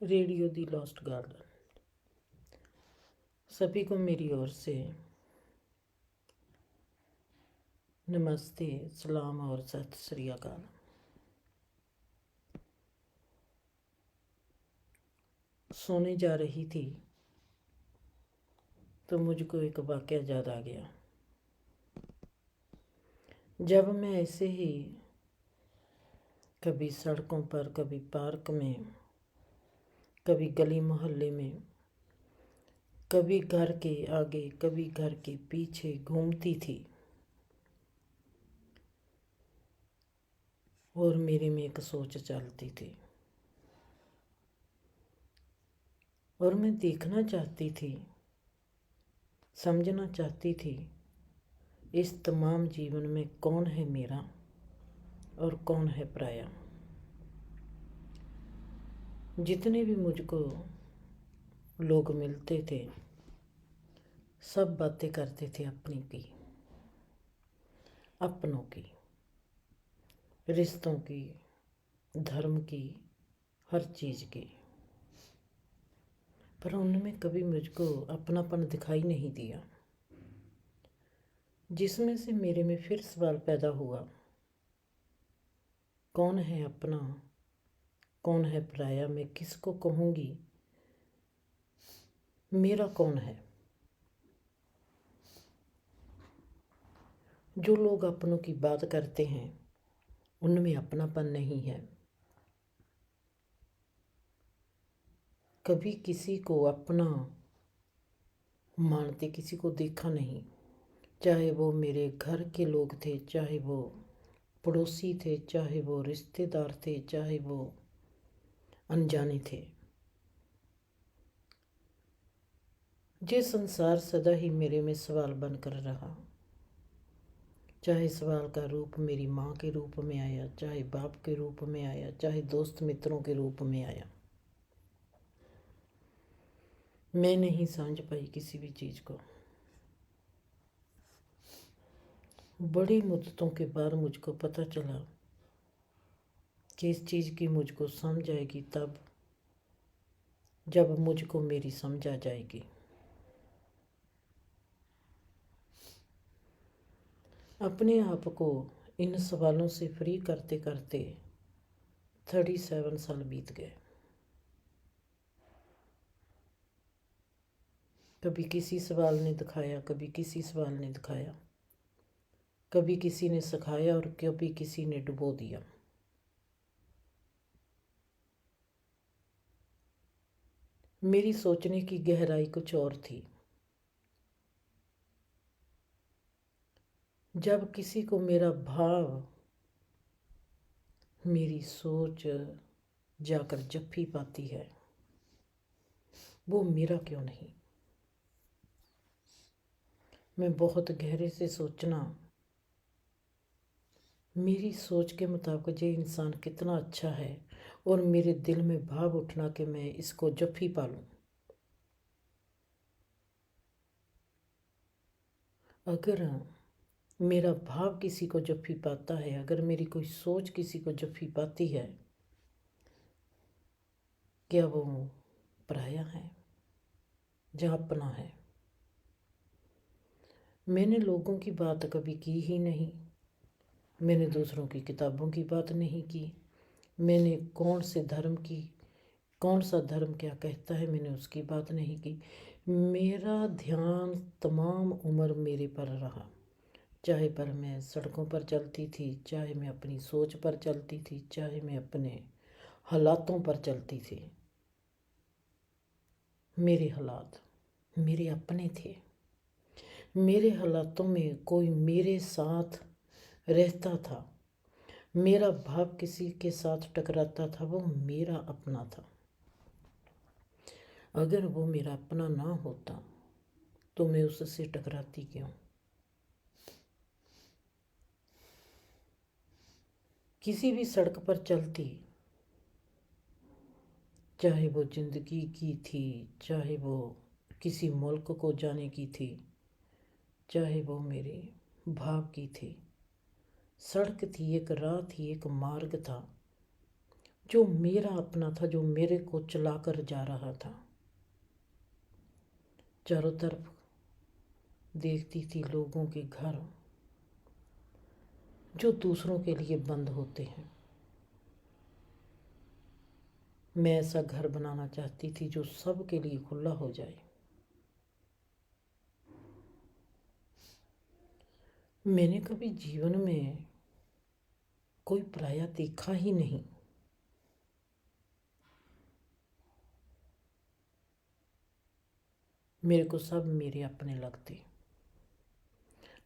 Radio दी lost garden. सभी को मेरी ओर से नमस्ते, सलाम और सत श्री अकाल। सोने जा रही थी तो मुझको एक वाक़या याद आ गया। जब मैं ऐसे ही कभी सड़कों पर, कभी पार्क में, कभी गली मोहल्ले में, कभी घर के आगे, कभी घर के पीछे घूमती थी और मेरे में एक सोच चलती थी और मैं देखना चाहती थी, समझना चाहती थी इस तमाम जीवन में कौन है मेरा और कौन है पराया। जितने भी मुझको लोग मिलते थे सब बातें करते थे अपनी की, अपनों की, रिश्तों की, धर्म की, हर चीज़ की, पर उनमें कभी मुझको अपनापन दिखाई नहीं दिया। जिसमें से मेरे में फिर सवाल पैदा हुआ, कौन है अपना, कौन है पराया, मैं किसको कहूँगी, मेरा कौन है। जो लोग अपनों की बात करते हैं उनमें अपनापन नहीं है। कभी किसी को अपना मानते किसी को देखा नहीं, चाहे वो मेरे घर के लोग थे, चाहे वो पड़ोसी थे, चाहे वो रिश्तेदार थे, चाहे वो अनजाने थे। ये संसार सदा ही मेरे में सवाल बनकर रहा। चाहे सवाल का रूप मेरी माँ के रूप में आया, चाहे बाप के रूप में आया, चाहे दोस्त मित्रों के रूप में आया, मैं नहीं समझ पाई किसी भी चीज़ को। बड़ी मुद्दतों के बाद मुझको पता चला कि इस चीज़ की मुझको समझ आएगी तब जब मुझको मेरी समझ आ जाएगी। अपने आप को इन सवालों से फ्री करते करते 37 साल बीत गए। कभी किसी सवाल ने दिखाया, कभी किसी सवाल ने दिखाया, कभी किसी ने सिखाया और कभी किसी ने डुबो दिया। मेरी सोचने की गहराई कुछ और थी। जब किसी को मेरा भाव, मेरी सोच जाकर जप्फी पाती है, वो मेरा क्यों नहीं। मैं बहुत गहरे से सोचना, मेरी सोच के मुताबिक ये इंसान कितना अच्छा है और मेरे दिल में भाव उठना कि मैं इसको जप्फी पालूं। अगर मेरा भाव किसी को जप्फी पाता है, अगर मेरी कोई सोच किसी को जप्फी पाती है, क्या वो पराया है या अपना है। मैंने लोगों की बात कभी की ही नहीं, मैंने दूसरों की किताबों की बात नहीं की, मैंने कौन सा धर्म क्या कहता है मैंने उसकी बात नहीं की। मेरा ध्यान तमाम उम्र मेरे पर रहा, चाहे पर मैं सड़कों पर चलती थी, चाहे मैं अपनी सोच पर चलती थी, चाहे मैं अपने हालातों पर चलती थी। मेरे हालात मेरे अपने थे। मेरे हालातों में कोई मेरे साथ रहता था, मेरा भाव किसी के साथ टकराता था, वो मेरा अपना था। अगर वो मेरा अपना ना होता तो मैं उससे टकराती क्यों। किसी भी सड़क पर चलती, चाहे वो जिंदगी की थी, चाहे वो किसी मुल्क को जाने की थी, चाहे वो मेरे भाव की थी, सड़क थी, एक राह थी, एक मार्ग था, जो मेरा अपना था, जो मेरे को चलाकर जा रहा था। चारों तरफ देखती थी लोगों के घर जो दूसरों के लिए बंद होते हैं। मैं ऐसा घर बनाना चाहती थी जो सबके लिए खुला हो जाए। मैंने कभी जीवन में कोई पराया देखा ही नहीं। मेरे को सब मेरे अपने लगते।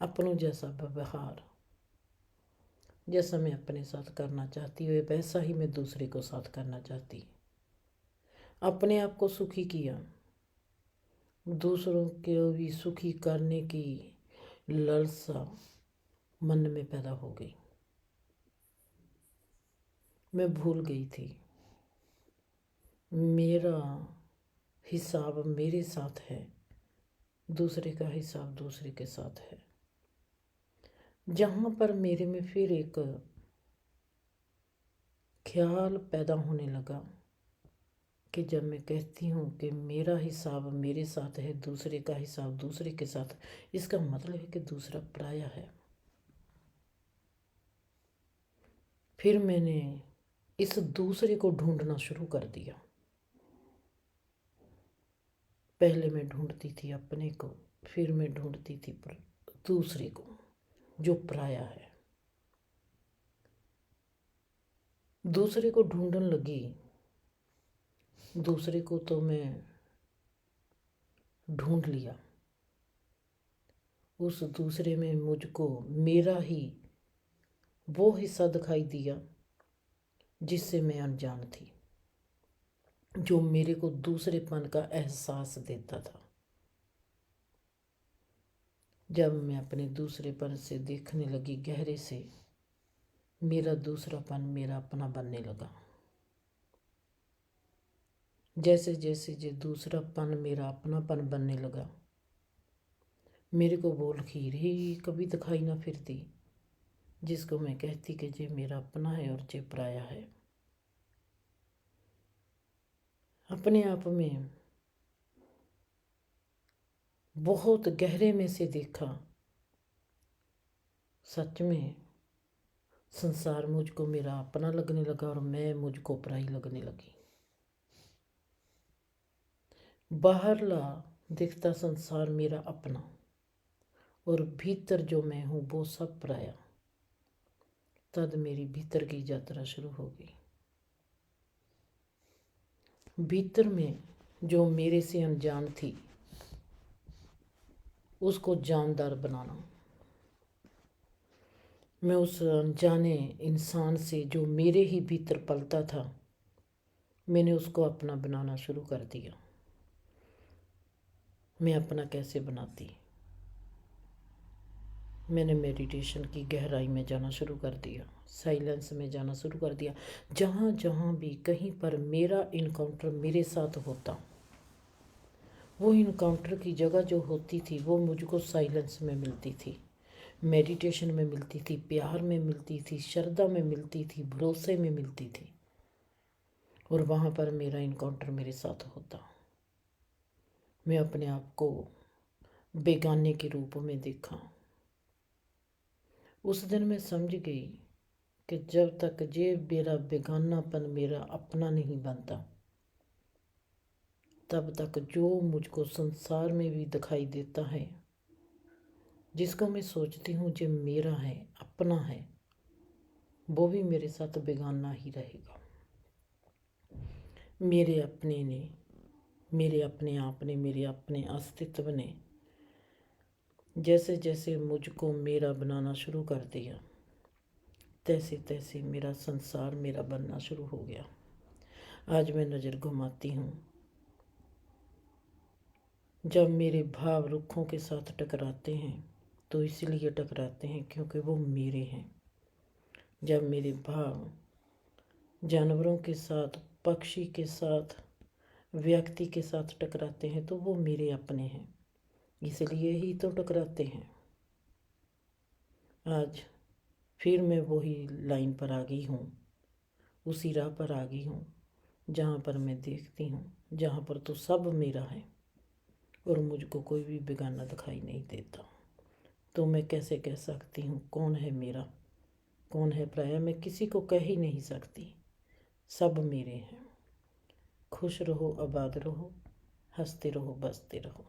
अपनों जैसा व्यवहार जैसा मैं अपने साथ करना चाहती हूँ, वैसा ही मैं दूसरे को साथ करना चाहती। अपने आप को सुखी किया, दूसरों को भी सुखी करने की लालसा मन में पैदा हो गई। मैं भूल गई थी मेरा हिसाब मेरे साथ है, दूसरे का हिसाब दूसरे के साथ है। जहाँ पर मेरे में फिर एक ख्याल पैदा होने लगा कि जब मैं कहती हूँ कि मेरा हिसाब मेरे साथ है, दूसरे का हिसाब दूसरे के साथ, इसका मतलब है कि दूसरा पराया है। फिर मैंने इस दूसरे को ढूंढना शुरू कर दिया। पहले मैं ढूंढती थी अपने को, फिर मैं ढूंढती थी दूसरे को जो पराया है। दूसरे को ढूंढने लगी। दूसरे को तो मैं ढूंढ लिया। उस दूसरे में मुझको मेरा ही वो हिस्सा दिखाई दिया जिससे मैं अनजान थी, जो मेरे को दूसरेपन का एहसास देता था। जब मैं अपने दूसरेपन से देखने लगी गहरे से, मेरा दूसरापन मेरा अपना बनने लगा। जैसे जैसे जो दूसरापन मेरा अपनापन बनने लगा, मेरे को बोल खीर ही कभी दिखाई ना फिरती, जिसको मैं कहती कि जे मेरा अपना है और जे पराया है। अपने आप में बहुत गहरे में से देखा, सच में संसार मुझको मेरा अपना लगने लगा और मैं मुझको पराई लगने लगी। बाहरला दिखता संसार मेरा अपना और भीतर जो मैं हूँ वो सब पराया। तद मेरी भीतर की यात्रा शुरू हो गई। भीतर में जो मेरे से अनजान थी उसको जानदार बनाना। मैं उस अनजाने इंसान से जो मेरे ही भीतर पलता था, मैंने उसको अपना बनाना शुरू कर दिया। मैं अपना कैसे बनाती? मैंने मेडिटेशन की गहराई में जाना शुरू कर दिया, साइलेंस में जाना शुरू कर दिया। जहाँ जहाँ भी कहीं पर मेरा इनकाउंटर मेरे साथ होता, वो इनकाउंटर की जगह जो होती थी वो मुझको साइलेंस में मिलती थी, मेडिटेशन में मिलती थी, प्यार में मिलती थी, श्रद्धा में मिलती थी, भरोसे में मिलती थी। और वहाँ पर मेरा इनकाउंटर मेरे साथ होता। मैं अपने आप को बेगाने के रूप में देखा। उस दिन मैं समझ गई कि जब तक ये मेरा बेगानापन मेरा अपना नहीं बनता, तब तक जो मुझको संसार में भी दिखाई देता है, जिसको मैं सोचती हूँ जो मेरा है, अपना है, वो भी मेरे साथ बेगाना ही रहेगा। मेरे अपने ने, मेरे अपने आप ने, मेरे अपने अस्तित्व ने जैसे जैसे मुझको मेरा बनाना शुरू कर दिया, तैसे तैसे मेरा संसार मेरा बनना शुरू हो गया। आज मैं नज़र घुमाती हूँ, जब मेरे भाव रुखों के साथ टकराते हैं तो इसलिए टकराते हैं क्योंकि वो मेरे हैं। जब मेरे भाव जानवरों के साथ, पक्षी के साथ, व्यक्ति के साथ टकराते हैं तो वो मेरे अपने हैं, इसलिए ही तो टकराते हैं। आज फिर मैं वही लाइन पर आ गई हूँ उसी राह पर आ गई हूँ जहाँ पर मैं देखती हूँ, जहाँ पर तो सब मेरा है और मुझको कोई भी बेगाना दिखाई नहीं देता। तो मैं कैसे कह सकती हूँ कौन है मेरा, कौन है पराया? मैं किसी को कह ही नहीं सकती, सब मेरे हैं। खुश रहो, आबाद रहो, हंसते रहो, बसते रहो।